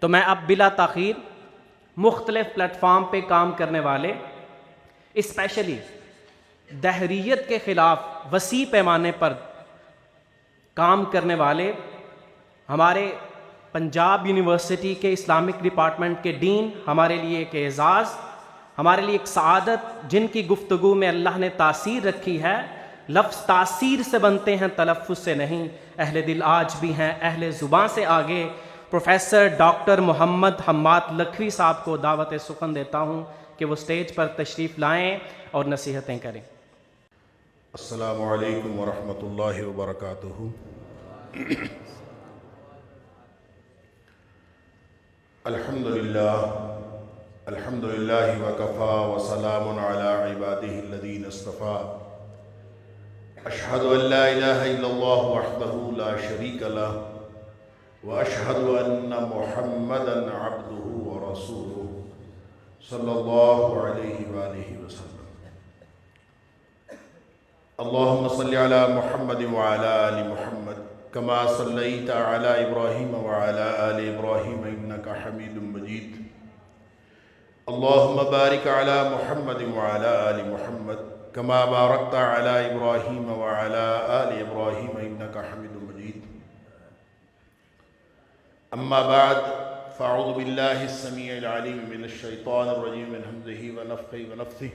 تو میں اب بلا تاخیر مختلف پلیٹ فارم پہ کام کرنے والے، اسپیشلی دہریت کے خلاف وسیع پیمانے پر کام کرنے والے ہمارے پنجاب یونیورسٹی کے اسلامک ڈپارٹمنٹ کے ڈین، ہمارے لیے ایک اعزاز، ہمارے لیے ایک سعادت، جن کی گفتگو میں اللہ نے تاثیر رکھی ہے۔ لفظ تاثیر سے بنتے ہیں، تلفظ سے نہیں۔ اہل دل آج بھی ہیں، اہل زباں سے آگے۔ پروفیسر ڈاکٹر محمد حماد لکھوی صاحب کو دعوت سخن دیتا ہوں کہ وہ سٹیج پر تشریف لائیں اور نصیحتیں کریں۔ السلام علیکم ورحمۃ اللہ وبرکاتہ۔ الحمد للہ وکفا وسلام علی عبادہ الذین اصطفیٰ۔ اشہد ان لا الہ الا اللہ وحدہ لا شریک لہ واشہد ان محمدا عبدہ ورسولہ صلی اللہ علیہ وآلہ وسلم۔ اللہم صلی علی محمد وعلی آل محمد کما صلیت علی ابراہیم وعلی آل ابراہیم انکا حمید مجید۔ اللہم بارک علی محمد وعلی آل محمد کما بارکت علی ابراہیم وعلی آل ابراہیم انکا حمید مجید۔ اما بعد فاعوذ باللہ السمیع العلیم من الشیطان الرجیم من حمزہ ونفخہ ونفثہ۔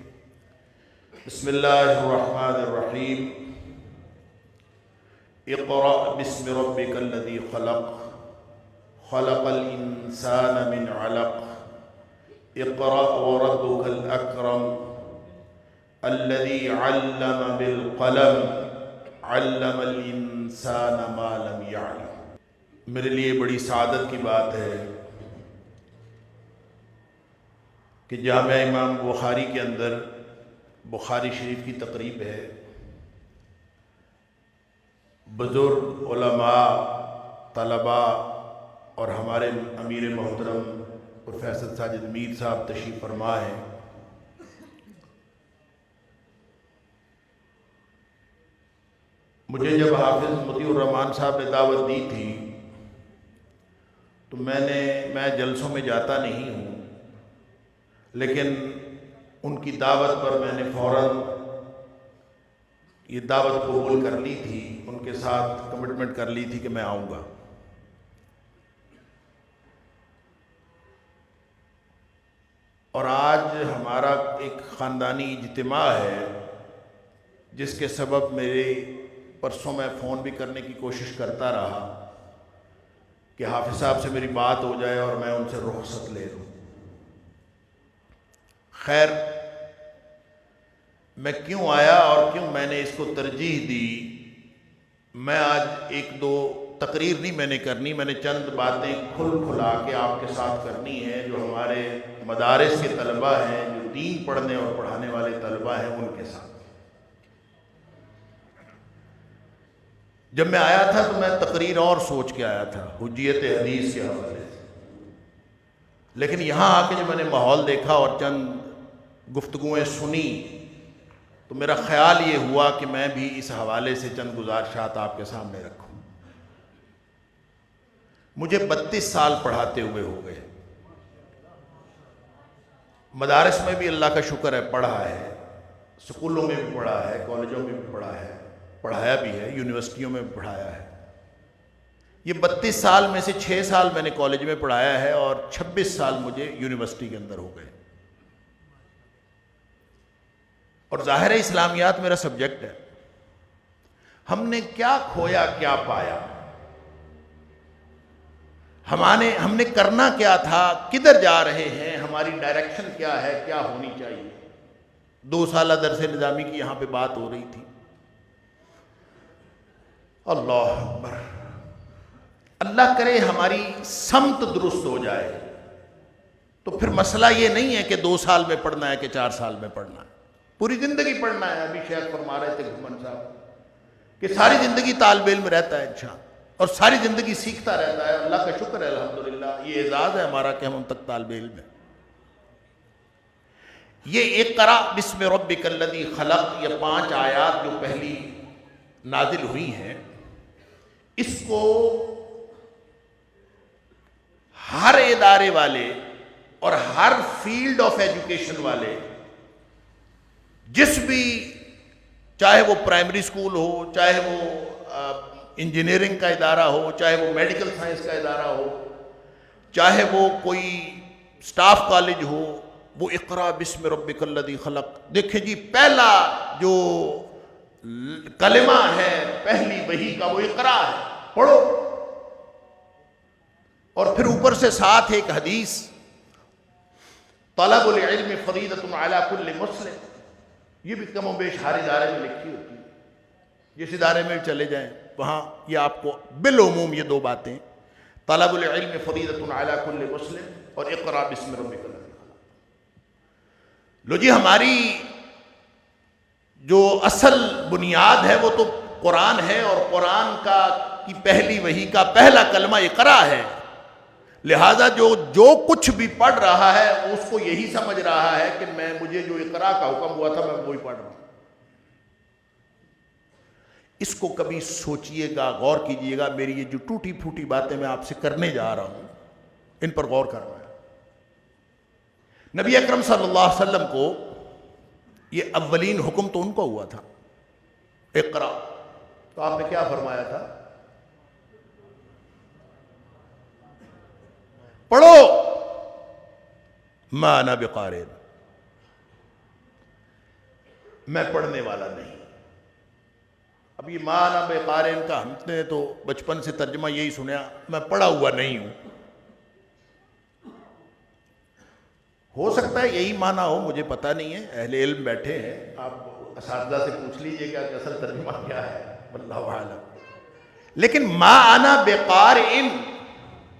بسم اللہ الرحمن الرحیم۔ اقرأ باسم ربک الذی خلق، خلق الانسان من علق، اقرأ وربک الاکرم، الذی علم بالقلم، علم الانسان ما لم یعلم۔ میرے لیے بڑی سعادت کی بات ہے کہ جامعہ امام بخاری کے اندر بخاری شریف کی تقریب ہے۔ بزرگ علماء، طلباء اور ہمارے امیر محترم پروفیسر ساجد میر صاحب تشریف فرما ہیں۔ مجھے جب حافظ مطیع الرحمن صاحب نے دعوت دی تھی تو میں جلسوں میں جاتا نہیں ہوں، لیکن ان کی دعوت پر میں نے فوراً یہ دعوت قبول کر لی تھی، ان کے ساتھ کمٹمنٹ کر لی تھی کہ میں آؤں گا۔ اور آج ہمارا ایک خاندانی اجتماع ہے جس کے سبب پرسوں میں فون بھی کرنے کی کوشش کرتا رہا کہ حافظ صاحب سے میری بات ہو جائے اور میں ان سے رخصت لے لوں۔ خیر، میں کیوں آیا اور کیوں میں نے اس کو ترجیح دی، میں آج ایک دو تقریر نہیں میں نے کرنی، میں نے چند باتیں کھلا کے آپ کے ساتھ کرنی ہے جو ہمارے مدارس کے طلباء ہیں، جو دین پڑھنے اور پڑھانے والے طلباء ہیں، ان کے ساتھ۔ جب میں آیا تھا تو میں تقریر اور سوچ کے آیا تھا حجیت حدیث کے حوالے سے، لیکن یہاں آ کے جب میں نے ماحول دیکھا اور چند گفتگویں سنی تو میرا خیال یہ ہوا کہ میں بھی اس حوالے سے چند گزارشات آپ کے سامنے رکھوں۔ مجھے 32 سال پڑھاتے ہوئے ہو گئے، مدارس میں بھی اللہ کا شکر ہے پڑھا ہے، سکولوں میں بھی پڑھا ہے، کالجوں میں بھی پڑھا ہے، پڑھایا بھی ہے، یونیورسٹیوں میں بھی پڑھایا ہے۔ یہ 32 سال میں سے 6 سال میں نے کالج میں پڑھایا ہے اور 26 سال مجھے یونیورسٹی کے اندر ہو گئے۔ اور ظاہر اسلامیات میرا سبجیکٹ ہے۔ ہم نے کیا کھویا، کیا پایا، ہم نے کرنا کیا تھا، کدھر جا رہے ہیں، ہماری ڈائریکشن کیا ہے، کیا ہونی چاہیے۔ 2 سالہ درس نظامی کی یہاں پہ بات ہو رہی تھی۔ اللہ اکبر، اللہ کرے ہماری سمت درست ہو جائے تو پھر مسئلہ یہ نہیں ہے کہ 2 سال میں پڑھنا ہے کہ 4 سال میں پڑھنا ہے، پوری زندگی پڑھنا ہے۔ ابھی شیخ فرما رہے تھے گھمن صاحب کہ ساری زندگی طالب علم رہتا ہے انشاء اور ساری زندگی سیکھتا رہتا ہے۔ اللہ کا شکر ہے، الحمدللہ، یہ اعزاز ہے ہمارا کہ ہم تک طالب علم ہیں۔ یہ اقرأ بسم ربک الذی خلق، یہ 5 آیات جو پہلی نازل ہوئی ہیں، اس کو ہر ادارے والے اور ہر فیلڈ آف ایجوکیشن والے، جس بھی، چاہے وہ پرائمری اسکول ہو، چاہے وہ انجینئرنگ کا ادارہ ہو، چاہے وہ میڈیکل سائنس کا ادارہ ہو، چاہے وہ کوئی سٹاف کالج ہو، وہ اقرا بسم ربک الذی خلق. دیکھیں جی، پہلا جو کلمہ ہے پہلی وحی کا وہ اقرا ہے، پڑھو. اور پھر اوپر سے ساتھ ایک حدیث، طلب العلم فریضۃ علی کل مسلم. یہ بھی کم و بیش ہر ادارے میں لکھی ہوتی ہے، جس ادارے میں چلے جائیں وہاں یہ آپ کو بالعموم یہ دو باتیں، طلب العلم فریضۃ علی کل مسلم اور اقرا بسم ربک الذی خلق. لو جی، ہماری جو اصل بنیاد ہے وہ تو قرآن ہے، اور قرآن کی پہلی وحی کا پہلا کلمہ اقرا ہے. لہذا جو کچھ بھی پڑھ رہا ہے اس کو یہی سمجھ رہا ہے کہ مجھے جو اقرا کا حکم ہوا تھا میں وہی پڑھ رہا ہوں. اس کو کبھی سوچئے گا، غور کیجئے گا. میری یہ جو ٹوٹی پھوٹی باتیں میں آپ سے کرنے جا رہا ہوں ان پر غور کرنا ہے. نبی اکرم صلی اللہ علیہ وسلم کو یہ اولین حکم تو ان کو ہوا تھا، اقرا. تو آپ نے کیا فرمایا تھا؟ پڑھو. ما انا بقارئ، میں پڑھنے والا نہیں. اب یہ ما انا بقارئ کا ہم نے تو بچپن سے ترجمہ یہی سنیا، میں پڑھا ہوا نہیں ہوں. ہو سکتا ہے یہی معنی ہو، مجھے پتہ نہیں ہے. اہل علم بیٹھے ہیں، آپ اساتذہ سے پوچھ لیجئے گا کہ اصل ترجمہ کیا ہے، واللہ اعلم. لیکن ما انا بقارئ،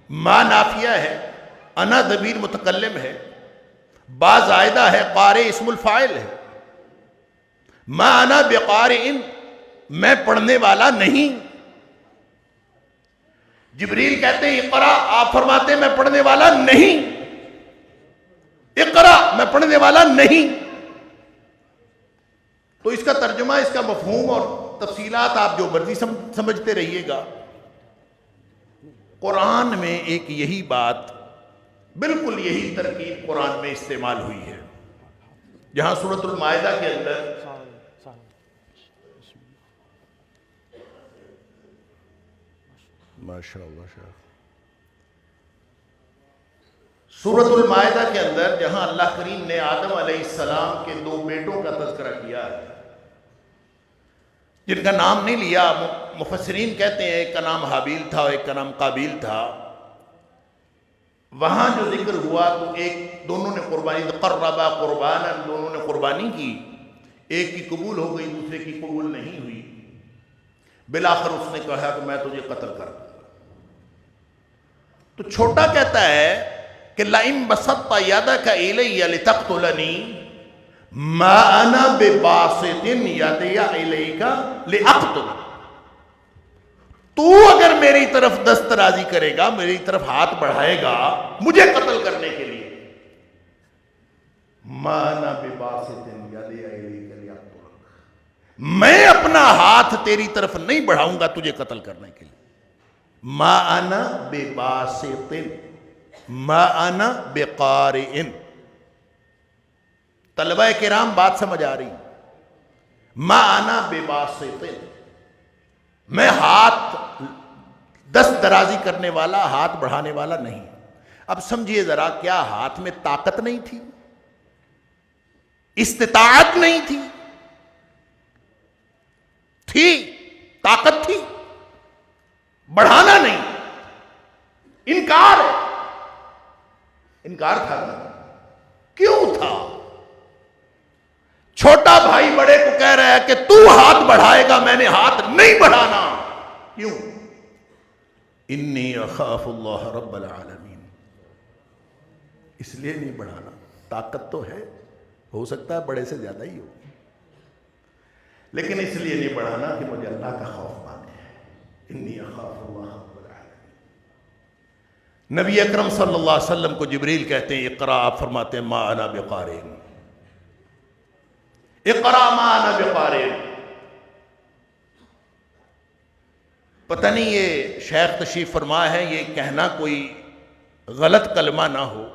ما نافیہ ہے، انا ضمیر متکلم ہے، با زائدہ ہے، قارئ اسم الفاعل ہے. ما انا بقارئ، میں پڑھنے والا نہیں. جبریل کہتے ہیں اقرا، آپ فرماتے ہیں میں پڑھنے والا نہیں. اقرا، میں پڑھنے والا نہیں. تو اس کا ترجمہ، اس کا مفہوم اور تفصیلات آپ جو مرضی سمجھتے رہیے گا. قرآن میں ایک یہی بات، بالکل یہی ترکیب قرآن میں استعمال ہوئی ہے. جہاں سورۃ المائدہ کے اندر ماشاءاللہ سورۃ المائدہ کے اندر جہاں اللہ کریم نے آدم علیہ السلام کے دو بیٹوں کا تذکرہ کیا ہے، جن کا نام نہیں لیا. مفسرین کہتے ہیں ایک کا نام حابیل تھا اور ایک کا نام قابیل تھا. وہاں جو ذکر ہوا تو دونوں نے قربانی، قربا قربانا، دونوں نے قربانی کی. ایک کی قبول ہو گئی، دوسرے کی قبول نہیں ہوئی. بالآخر اس نے کہا کہ میں تجھے قتل کر دوں. تو چھوٹا کہتا ہے کہ لَئِن بَسَطْتَ يَدَكَ إِلَيَّ لِتَقْتُلَنِي مَا أَنَا بِبَاسِطٍ يَدِيَ إِلَيْكَ لِأَقْتُلَكَ. تو اگر میری طرف دست درازی کرے گا، میری طرف ہاتھ بڑھائے گا مجھے قتل کرنے کے لیے، مَا أَنَا بِبَاسِطٍ يَدِيَ إِلَيْكَ لِأَقْتُلَكَ، میں اپنا ہاتھ تیری طرف نہیں بڑھاؤں گا تجھے قتل کرنے کے لیے. ما انا بباسط، ما انا بقارئ. طلبہ کرام بات سمجھ آ رہی؟ ما انا بباسط، میں ہاتھ دست درازی کرنے والا، ہاتھ بڑھانے والا نہیں. اب سمجھیے ذرا، کیا ہاتھ میں طاقت نہیں تھی؟ استطاعت نہیں تھی؟ تھی، طاقت تھی، بڑھانا نہیں. انکار ہے، انکار تھا نا. کیوں تھا؟ چھوٹا بھائی بڑے کو کہہ رہا ہے کہ تو ہاتھ بڑھائے گا، میں نے ہاتھ نہیں بڑھانا. کیوں؟ انی اخاف اللہ رب العالمین. اس لیے نہیں بڑھانا. طاقت تو ہے، ہو سکتا ہے بڑے سے زیادہ ہی ہو، لیکن اس لیے نہیں بڑھانا کہ مجھے اللہ کا خوف مانے. انی اخاف اللہ رب العالمین. نبی اکرم صلی اللہ علیہ وسلم کو جبریل کہتے ہیں اقرا، آپ فرماتے ہیں ما انا بقارئ. اقرا ما انا بقارئ. پتہ نہیں یہ شیخ تشریف فرما ہے، یہ کہنا کوئی غلط کلمہ نہ ہو.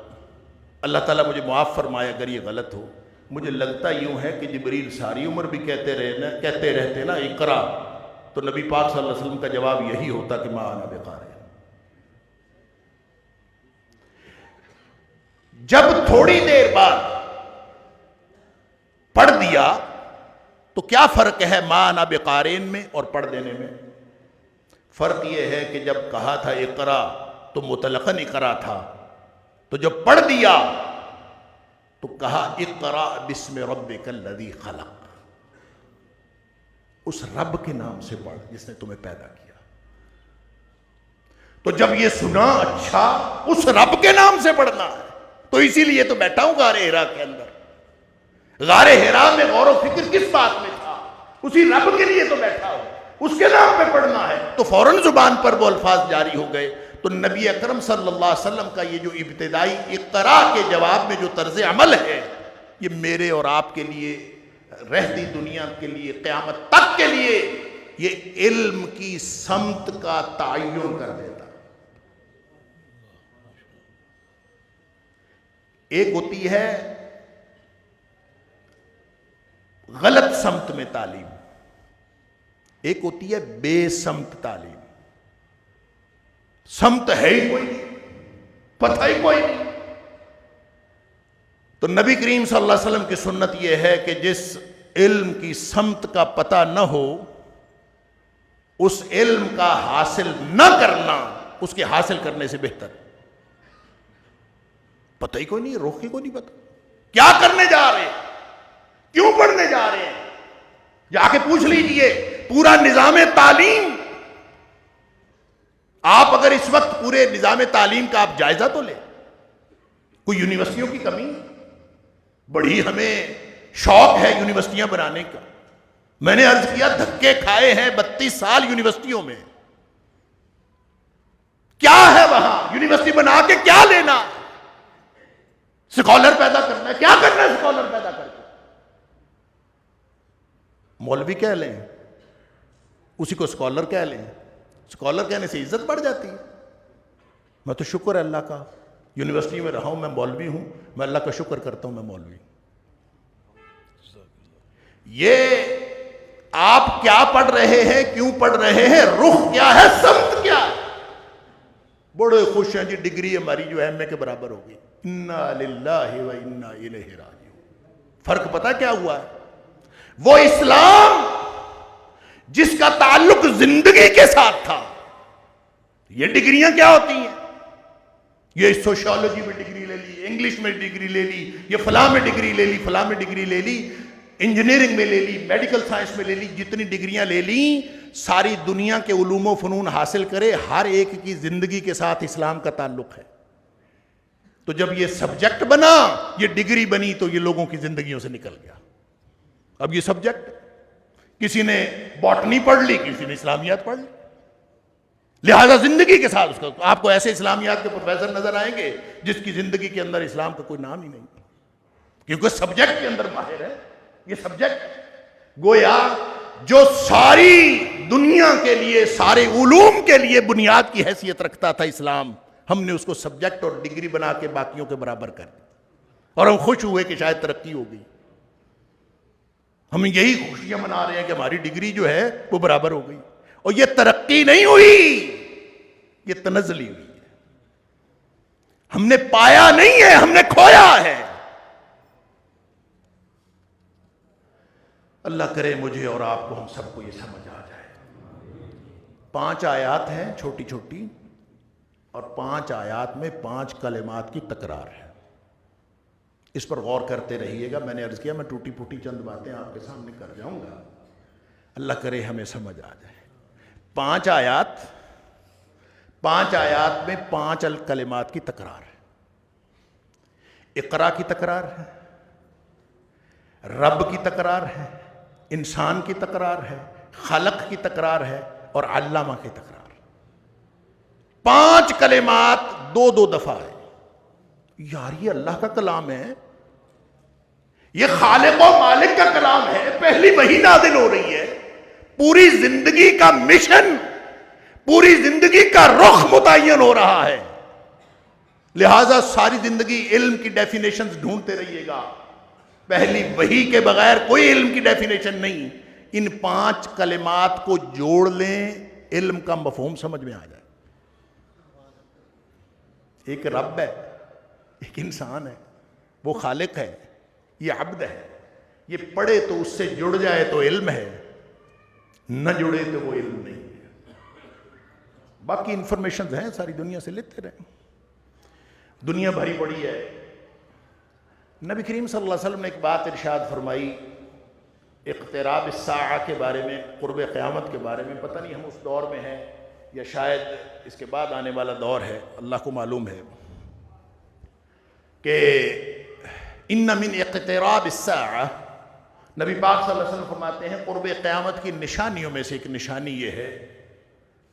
اللہ تعالیٰ مجھے معاف فرمائے اگر یہ غلط ہو. مجھے لگتا یوں ہے کہ جبریل ساری عمر بھی کہتے رہتے نا اقرا، تو نبی پاک صلی اللہ علیہ وسلم کا جواب یہی ہوتا کہ ما انا بقارئ. جب تھوڑی دیر بعد پڑھ دیا تو کیا فرق ہے ما انا بقارئ میں اور پڑھ دینے میں؟ فرق یہ ہے کہ جب کہا تھا اقرا تو مطلقاً اقرا تھا، تو جب پڑھ دیا تو کہا اقرا بسم ربک الذی خلق، اس رب کے نام سے پڑھ جس نے تمہیں پیدا کیا. تو جب یہ سنا اچھا اس رب کے نام سے پڑھنا ہے، تو اسی لیے تو بیٹھا ہوں غار حرا کے اندر. غار حرا میں غور و فکر کس بات میں تھا؟ اسی رب کے لیے تو بیٹھا ہوں، اس کے نام پہ پڑھنا ہے. تو فوراً زبان پر وہ الفاظ جاری ہو گئے. تو نبی اکرم صلی اللہ علیہ وسلم کا یہ جو ابتدائی اقرا کے جواب میں جو طرز عمل ہے، یہ میرے اور آپ کے لیے، رہتی دنیا کے لیے، قیامت تک کے لیے یہ علم کی سمت کا تعین کر دیتا. ایک ہوتی ہے غلط سمت میں تعلیم، ایک ہوتی ہے بے سمت تعلیم. سمت ہے ہی کوئی نہیں، پتہ ہی کوئی نہیں. تو نبی کریم صلی اللہ علیہ وسلم کی سنت یہ ہے کہ جس علم کی سمت کا پتہ نہ ہو، اس علم کا حاصل نہ کرنا اس کے حاصل کرنے سے بہتر. پتہ ہی کوئی نہیں، روح کی کوئی نہیں پتہ کیا کرنے جا رہے ہیں، کیوں پڑھنے جا رہے ہیں. جا کے پوچھ لیجئے پورا نظام تعلیم. آپ اگر اس وقت پورے نظام تعلیم کا آپ جائزہ تو لیں، کوئی یونیورسٹیوں کی کمی؟ بڑی ہمیں شوق ہے یونیورسٹیاں بنانے کا. میں نے عرض کیا دھکے کھائے ہیں 32 سال یونیورسٹیوں میں. کیا ہے وہاں یونیورسٹی بنا کے کیا لینا؟ سکالر پیدا کرنا ہے. کیا کرنا ہے سکالر پیدا کر کے؟ مولوی کہہ لیں، اسی کو سکالر کہہ لیں. سکالر کہنے سے عزت بڑھ جاتی ہے. میں تو شکر ہے اللہ کا، یونیورسٹی میں رہا ہوں، میں مولوی ہوں، میں اللہ کا شکر کرتا ہوں میں مولوی. یہ آپ کیا پڑھ رہے ہیں، کیوں پڑھ رہے ہیں، رخ کیا ہے، سمت کیا ہے. بڑے خوش ہیں جی ڈگری ہماری جو ہے ایم اے کے برابر ہوگی. انا للہ و انا الیہ راجعون. فرق پتہ کیا ہوا ہے؟ وہ اسلام جس کا تعلق زندگی کے ساتھ تھا. یہ ڈگریاں کیا ہوتی ہیں؟ یہ سوشیالوجی میں ڈگری لے لی، انگلش میں ڈگری لے لی، یہ فلاں میں ڈگری لے لی، فلاں میں ڈگری لے لی، انجینئرنگ میں لے لی، میڈیکل سائنس میں لے لی. جتنی ڈگریاں لے لی ساری دنیا کے علوم و فنون حاصل کرے، ہر ایک کی زندگی کے ساتھ اسلام کا تعلق ہے. تو جب یہ سبجیکٹ بنا، یہ ڈگری بنی، تو یہ لوگوں کی زندگیوں سے نکل گیا. اب یہ سبجیکٹ کسی نے باٹنی پڑھ لی، کسی نے اسلامیات پڑھ لی. لہذا زندگی کے ساتھ اس کا آپ کو ایسے اسلامیات کے پروفیسر نظر آئیں گے جس کی زندگی کے اندر اسلام کا کوئی نام ہی نہیں، کیونکہ سبجیکٹ کے اندر ماہر ہے. یہ سبجیکٹ گویا جو ساری دنیا کے لیے، سارے علوم کے لیے بنیاد کی حیثیت رکھتا تھا اسلام، ہم نے اس کو سبجیکٹ اور ڈگری بنا کے باقیوں کے برابر کر دیا. اور ہم خوش ہوئے کہ شاید ترقی ہو گئی. ہم یہی خوشیاں منا رہے ہیں کہ ہماری ڈگری جو ہے وہ برابر ہو گئی. اور یہ ترقی نہیں ہوئی، یہ تنزلی ہوئی ہے. ہم نے پایا نہیں ہے، ہم نے کھویا ہے. اللہ کرے مجھے اور آپ کو، ہم سب کو یہ سمجھ آ جائے. 5 آیات ہیں چھوٹی چھوٹی، اور 5 آیات میں 5 کلمات کی تکرار ہے. اس پر غور کرتے رہیے گا. میں نے عرض کیا میں ٹوٹی پھوٹی چند باتیں آپ کے سامنے کر جاؤں گا، اللہ کرے ہمیں سمجھ آ جائے. 5 آیات میں 5 کلمات کی تکرار ہے. اقرا کی تکرار ہے، رب کی تکرار ہے، انسان کی تکرار ہے، خلق کی تکرار ہے، اور علامہ کی تکرار. 5 کلمات 2 دفعہ ہے. یار یہ اللہ کا کلام ہے، یہ خالق و مالک کا کلام ہے. پہلی وحی نازل ہو رہی ہے. پوری زندگی کا مشن، پوری زندگی کا رخ متعین ہو رہا ہے. لہذا ساری زندگی علم کی ڈیفینیشنز ڈھونڈتے رہیے گا. پہلی وحی کے بغیر کوئی علم کی ڈیفینیشن نہیں. ان 5 کلمات کو جوڑ لیں, علم کا مفہوم سمجھ میں آ جائے. ایک رب ہے, ایک انسان ہے, وہ خالق ہے, یہ عبد ہے. یہ پڑھے تو اس سے جڑ جائے تو علم ہے, نہ جڑے تو وہ علم نہیں ہے. باقی انفارمیشنز ہیں ساری دنیا سے لیتے رہیں. دنیا بھری پڑی ہے. نبی کریم صلی اللہ علیہ وسلم نے ایک بات ارشاد فرمائی اقتراب الساعہ کے بارے میں, قرب قیامت کے بارے میں. پتہ نہیں ہم اس دور میں ہیں یا شاید اس کے بعد آنے والا دور ہے, اللہ کو معلوم ہے, کہ ان من اقتراب الساعہ, نبی پاک صلی اللہ علیہ وسلم فرماتے ہیں قرب قیامت کی نشانیوں میں سے ایک نشانی یہ ہے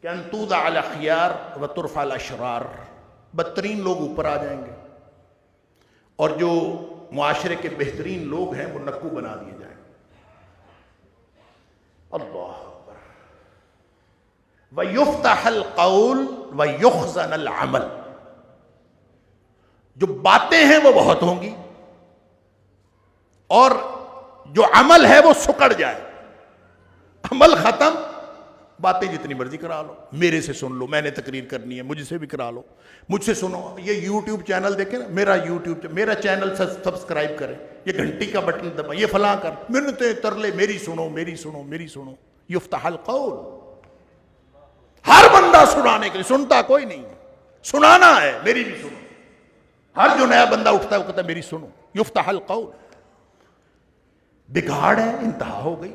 کہ ان توضع الاخیار و ترفع الاشرار, بدترین لوگ اوپر آ جائیں گے اور جو معاشرے کے بہترین لوگ ہیں وہ نکو بنا دیے جائیں گے. اللہ اکبر. وَيُفْتَحَ الْقَوْلُ وَيُخْزَنَ الْعَمَلُ, جو باتیں ہیں وہ بہت ہوں گی اور جو عمل ہے وہ سکڑ جائے. عمل ختم, باتیں جتنی مرضی کرا لو, میرے سے سن لو, میں نے تقریر کرنی ہے مجھ سے بھی کرا لو, مجھ سے سنو. یہ یوٹیوب چینل دیکھیں نا, میرا چینل سبسکرائب کریں, یہ گھنٹی کا بٹن دبائیں, یہ فلاں کر, منتیں ترلے, میری سنو میری سنو میری سنو. یفتح القول, ہر بندہ سنانے کے لیے, سنتا کوئی نہیں, سنانا ہے, میری بھی سنو. ہر جو نیا بندہ اٹھتا ہے وہ کہتا ہے میری سنو. یفتح القول. بگاڑ ہے, انتہا ہو گئی.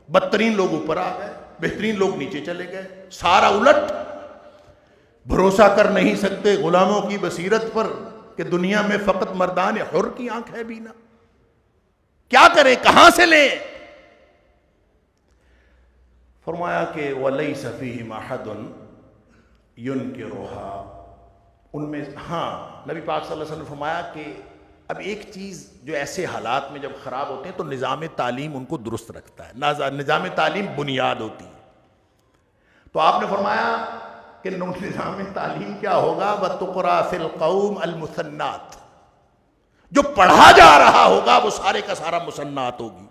بدترین لوگ اوپر آ گئے, بہترین لوگ نیچے چلے گئے. سارا الٹ. بھروسہ کر نہیں سکتے غلاموں کی بصیرت پر کہ دنیا میں فقط مردان حر کی آنکھ ہے بینا. کیا کریں, کہاں سے لیں؟ فرمایا کہ وَلَيْسَ فِيهِمْ أَحَدٌ يُنْكِرُهَا. ان میں ہاں, نبی پاک صلی اللہ علیہ وسلم نے فرمایا کہ اب ایک چیز جو ایسے حالات میں جب خراب ہوتے ہیں تو نظام تعلیم ان کو درست رکھتا ہے. نظام تعلیم بنیاد ہوتی ہے. تو آپ نے فرمایا کہ نظام تعلیم کیا ہوگا؟ وَتُقْرَأَ فِي الْقَوْمِ الْمُثَنَّاتِ, جو پڑھا جا رہا ہوگا وہ سارے کا سارا مثنات ہوگی.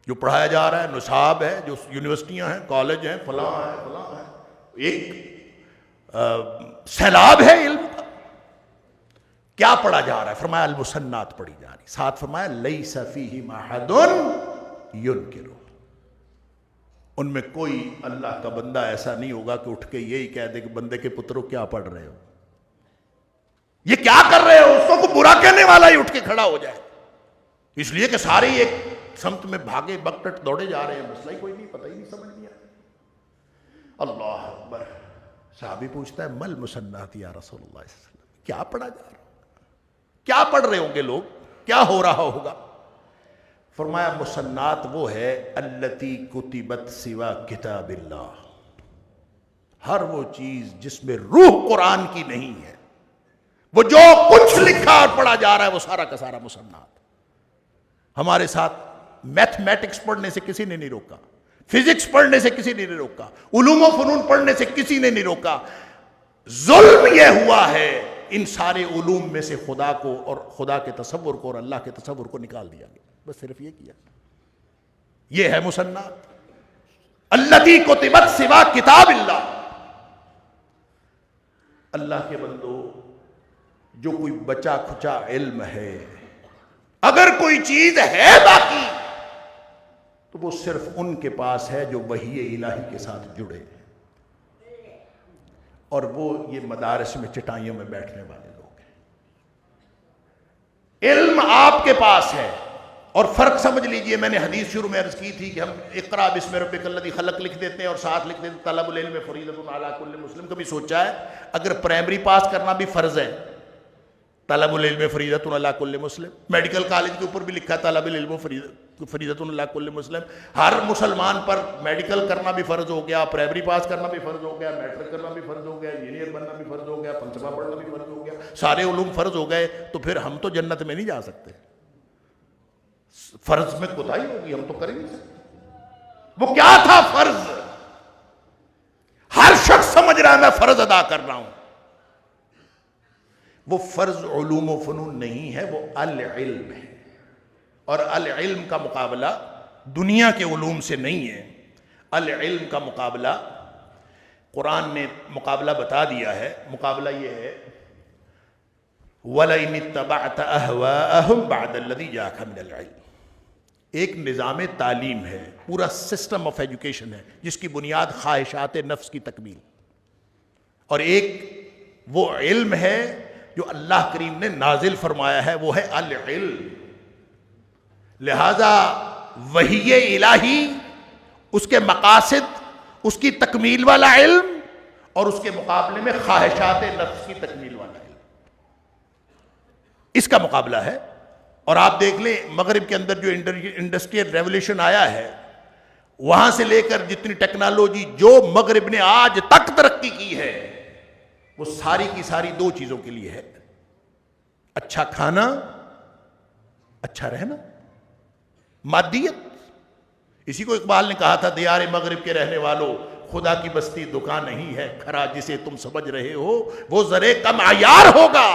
جو پڑھایا جا رہا ہے نصاب ہے, جو یونیورسٹیاں ہیں, کالج ہیں, فلاں ہے فلاں ہے, ایک سیلاب ہے علم کا. کیا پڑھا جا رہا ہے؟ فرمایا المثنات پڑھی جا رہی. ساتھ فرمایا لیس فیہم احد ینکر, ان میں کوئی اللہ کا بندہ ایسا نہیں ہوگا کہ اٹھ کے یہی کہہ دے کہ بندے کے پتروں کیا پڑھ رہے ہو, یہ کیا کر رہے ہو. اس کو برا کہنے والا ہی اٹھ کے کھڑا ہو جائے, اس لیے کہ سارے ایک سمت میں بھاگے بکٹٹ دوڑے جا رہے ہیں, مسئلہ ہی کوئی نہیں, پتہ ہی نہیں, سمجھ نہیں آیا. اللہ اکبر. صحابی پوچھتا ہے مل مسنات یا رسول اللہ صلی اللہ علیہ وسلم, کیا پڑھا جا رہا, کیا پڑھ رہے ہوں گے لوگ, کیا ہو رہا ہوگا؟ فرمایا مسنات وہ ہے التی کتبت سوا کتاب اللہ, ہر وہ چیز جس میں روح قرآن کی نہیں ہے, وہ جو کچھ لکھا اور پڑھا جا رہا ہے وہ سارا کا سارا مسنات. ہمارے ساتھ میتھمیٹکس پڑھنے سے کسی نے نہیں روکا, فزکس پڑھنے سے کسی نے نہیں روکا, علوم و فنون پڑھنے سے کسی نے نہیں روکا. ظلم یہ ہوا ہے ان سارے علوم میں سے خدا کو اور خدا کے تصور کو اور اللہ کے تصور کو نکال دیا گیا, بس صرف یہ کیا. یہ ہے مسنات التی کتبت سوا کتاب اللہ. اللہ کے بندو, جو کوئی بچا کھچا علم ہے, اگر کوئی چیز ہے باقی تو وہ صرف ان کے پاس ہے جو وحی الہی کے ساتھ جڑے ہیں, اور وہ یہ مدارس میں چٹائیوں میں بیٹھنے والے لوگ ہیں. علم آپ کے پاس ہے, اور فرق سمجھ لیجئے, میں نے حدیث شروع میں عرض کی تھی کہ ہم اقرا بسم ربک الذی خلق لکھ دیتے ہیں اور ساتھ لکھ دیتے ہیں طلب العلم فریضۃ علی کل مسلم. کبھی سوچا ہے اگر پرائمری پاس کرنا بھی فرض ہے, طلب العلم فریضۃ علی کل مسلم, میڈیکل کالج کے اوپر بھی لکھا ہے طلب العلم فریضۃ علی کل مسلم, ہر مسلمان پر میڈیکل کرنا بھی فرض ہو گیا, پرائمری پاس کرنا بھی فرض ہو گیا, میٹرک کرنا بھی فرض ہو گیا, انجینئر بننا بھی فرض ہو گیا, فلسفہ پڑھنا بھی فرض ہو گیا, سارے علوم فرض ہو گئے, تو پھر ہم تو جنت میں نہیں جا سکتے. فرض میں کوتاہی ہوگی, ہم تو کر ہی نہیں سکتے. وہ کیا تھا فرض؟ ہر شخص سمجھ رہا ہے میں فرض ادا کر رہا ہوں. وہ فرض علوم و فنون نہیں ہے، وہ العلم ہے، اور العلم کا مقابلہ دنیا کے علوم سے نہیں ہے۔ العلم کا مقابلہ قرآن نے مقابلہ بتا دیا ہے، مقابلہ یہ ہے وَلَئِنِ اتَّبَعْتَ أَهْوَاءَهُمْ بَعْدَ الَّذِي جَاءَكَ مِنَ الْعِلْمِ۔ ایک نظام تعلیم ہے، پورا سسٹم آف ایجوکیشن ہے جس کی بنیاد خواہشات نفس کی تکمیل، اور ایک وہ علم ہے جو اللہ کریم نے نازل فرمایا ہے، وہ ہے العلم۔ لہذا وحی الہی، اس کے مقاصد، اس کی تکمیل والا علم، اور اس کے مقابلے میں خواہشات نفس کی تکمیل والا علم، اس کا مقابلہ ہے۔ اور آپ دیکھ لیں مغرب کے اندر جو انڈسٹریل ریولوشن آیا ہے، وہاں سے لے کر جتنی ٹیکنالوجی جو مغرب نے آج تک ترقی کی ہے، وہ ساری کی ساری دو چیزوں کے لیے ہے: اچھا کھانا، اچھا رہنا، مادیت۔ اسی کو اقبال نے کہا تھا، دیار مغرب کے رہنے والوں، خدا کی بستی دکان نہیں ہے، کھرا جسے تم سمجھ رہے ہو وہ ذرے کم عیار ہوگا،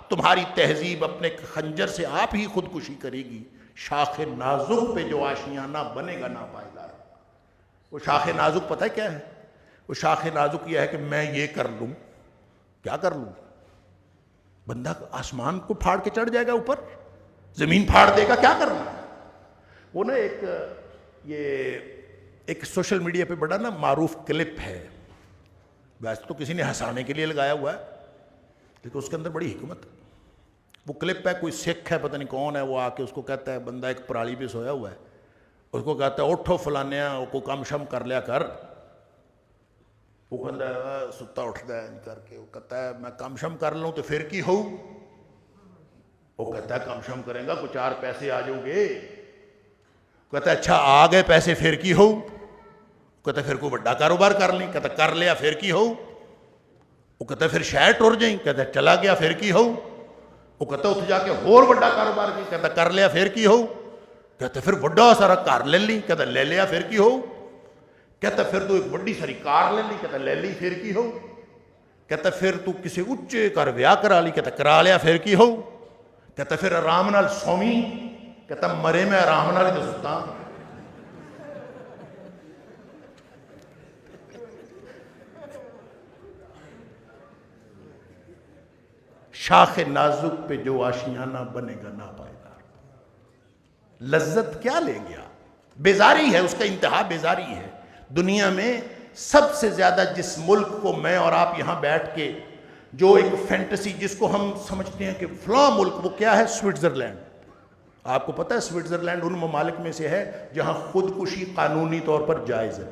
تمہاری تہذیب اپنے خنجر سے آپ ہی خودکشی کرے گی، شاخ نازک پہ جو آشیانہ بنے گا ناپائیدار۔ وہ شاخ نازک پتہ ہے کیا ہے؟ وہ شاخ نازک یہ ہے کہ میں یہ کر لوں، کیا کر لوں؟ بندہ آسمان کو پھاڑ کے چڑھ جائے گا اوپر، زمین پھاڑ دے گا، کیا کرنا ہے؟ وہ نا ایک سوشل میڈیا پہ بڑا نا معروف کلپ ہے، ویسے تو کسی نے ہنسانے کے لیے لگایا ہوا ہے، لیکن اس کے اندر بڑی حکمت ہے۔ وہ کلپ ہے، کوئی سکھ ہے پتہ نہیں کون ہے، وہ آ کے اس کو کہتا ہے، بندہ ایک پرالی پہ سویا ہوا ہے، اس کو کہتا ہے اٹھو فلانیا کو کم شم کر لیا کر۔ وہ کہتا ہے ستا اٹھتا ہے کر کے، وہ کہتا ہے میں کم شم کر لوں تو پھر کی ہو؟ وہ کہتا ہے کم شم کریں گا، کچھ 4 پیسے آ جاؤ گے۔ کہتا ہے اچھا آ گئے پیسے پھر کی ہو؟ کہتا ہے پھر کوئی بڑا کاروبار کر لیں۔ کہتا ہے کر لیا پھر کی ہو؟ وہ کہتا ہے پھر شہر ٹر جائیں۔ کہتا ہے چلا گیا پھر کی ہو؟ وہ کہتا ہے اتھ جا کے اور بڑا کاروبار کی۔ کہتا ہے کر لیا پھر کی ہو؟ کہتا ہے پھر بڑا سارا کار لے لی۔ کہتا ہے لے لیا پھر کی ہو؟ کہتا ہے پھر تو ایک بڑی ساری کار لے لی۔ کہتا ہے لے لی پھر کی ہو؟ کہتا ہے پھر تو کسی اچے کر ویاہ کرا لی۔ کہتا ہے کرا لیا پھر کی ہو؟ کہتا ہے پھر آرام نال سومی۔ کہتا ہے مرے میں آرام نال ہی تو ستا۔ شاخ نازک پہ جو آشیانہ بنے گا ناپائیدار۔ لذت کیا لیں گے آپ؟ بیزاری ہے، اس کا انتہا بیزاری ہے۔ دنیا میں سب سے زیادہ جس ملک کو میں اور آپ یہاں بیٹھ کے جو ایک فینٹسی جس کو ہم سمجھتے ہیں کہ فلاں ملک، وہ کیا ہے؟ سوئٹزرلینڈ۔ آپ کو پتہ ہے سوئٹزرلینڈ ان ممالک میں سے ہے جہاں خودکشی قانونی طور پر جائز ہے۔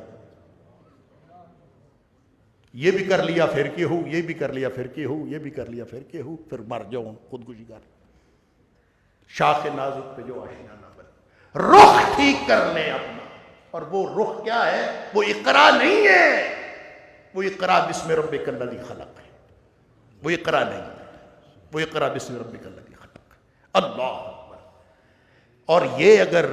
یہ بھی کر لیا پھر کے ہو، یہ بھی کر لیا پھر کے ہو، یہ بھی کر لیا پھر کے ہو، پھر مر جاؤ خودکشی کر۔ شاخ نازک پہ جو آشیانہ بنے، رخ ٹھیک کر لیں اپنا۔ اور وہ رخ کیا ہے؟ وہ اقرا نہیں ہے، وہ اقرا بسم ربک الذی خلق ہے۔ وہ اقرا نہیں ہے، وہ اقرا بسم ربک الذی خلق ہے۔ اللہ اکبر۔ اور یہ اگر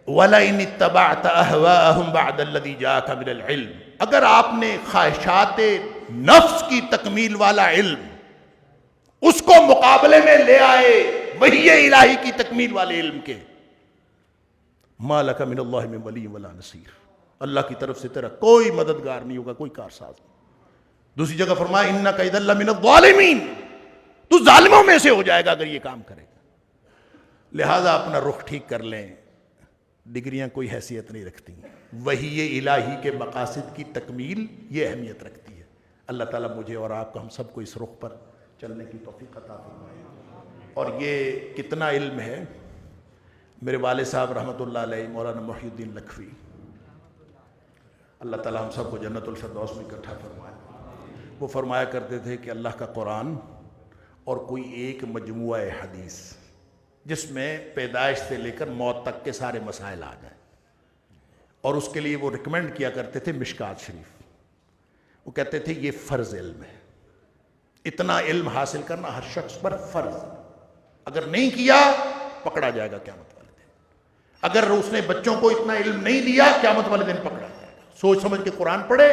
وَلَئِنِ اتَّبَعْتَ أَهْوَاءَهُمْ بَعْدَ الَّذِي جَاءَكَ مِنَ الْعِلْمِ، اگر آپ نے خواہشات نفس کی تکمیل والا علم اس کو مقابلے میں لے آئے وحی الہی کی تکمیل والے علم کے، مَا لَكَ مِنَ اللَّهِ مِنْ وَلِيٍّ وَلَا نَصِيرٍ، اللہ کی طرف سے تیرا کوئی مددگار نہیں ہوگا، کوئی کارساز نہیں۔ دوسری جگہ فرمایا اِنَّكَ إِذًا لَّمِنَ الظَّالِمِينَ، تو ظالموں میں سے ہو جائے گا اگر یہ کام کرے گا۔ لہذا اپنا رخ ٹھیک کر لیں، ڈگریاں کوئی حیثیت نہیں رکھتی، وحی الہی کے مقاصد کی تکمیل یہ اہمیت رکھتی ہے۔ اللہ تعالیٰ مجھے اور آپ کو، ہم سب کو اس رخ پر چلنے کی توفیق عطا فرمائے۔ اور یہ کتنا علم ہے، میرے والد صاحب رحمۃ اللہ علیہ مولانا محی الدین لکھوی، اللہ تعالیٰ ہم سب کو جنت الفردوس میں اکٹھا فرمائے۔ وہ فرمایا کرتے تھے کہ اللہ کا قرآن اور کوئی ایک مجموعہ حدیث جس میں پیدائش سے لے کر موت تک کے سارے مسائل آ جائیں، اور اس کے لیے وہ ریکمینڈ کیا کرتے تھے مشکات شریف۔ وہ کہتے تھے یہ فرض علم ہے، اتنا علم حاصل کرنا ہر شخص پر فرض، اگر نہیں کیا پکڑا جائے گا قیامت والے دن۔ اگر اس نے بچوں کو اتنا علم نہیں دیا قیامت والے دن پکڑا جائے گا۔ سوچ سمجھ کے قرآن پڑھے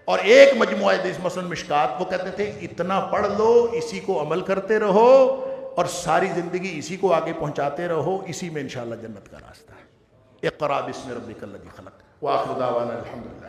اور ایک مجموعہ حدیث مثلا مشکات، وہ کہتے تھے اتنا پڑھ لو، اسی کو عمل کرتے رہو اور ساری زندگی اسی کو آگے پہنچاتے رہو، اسی میں انشاءاللہ جنت کا راستہ ہے۔ اقرأ باسم ربک الذی خلق، وآخر دعوانا الحمدللہ۔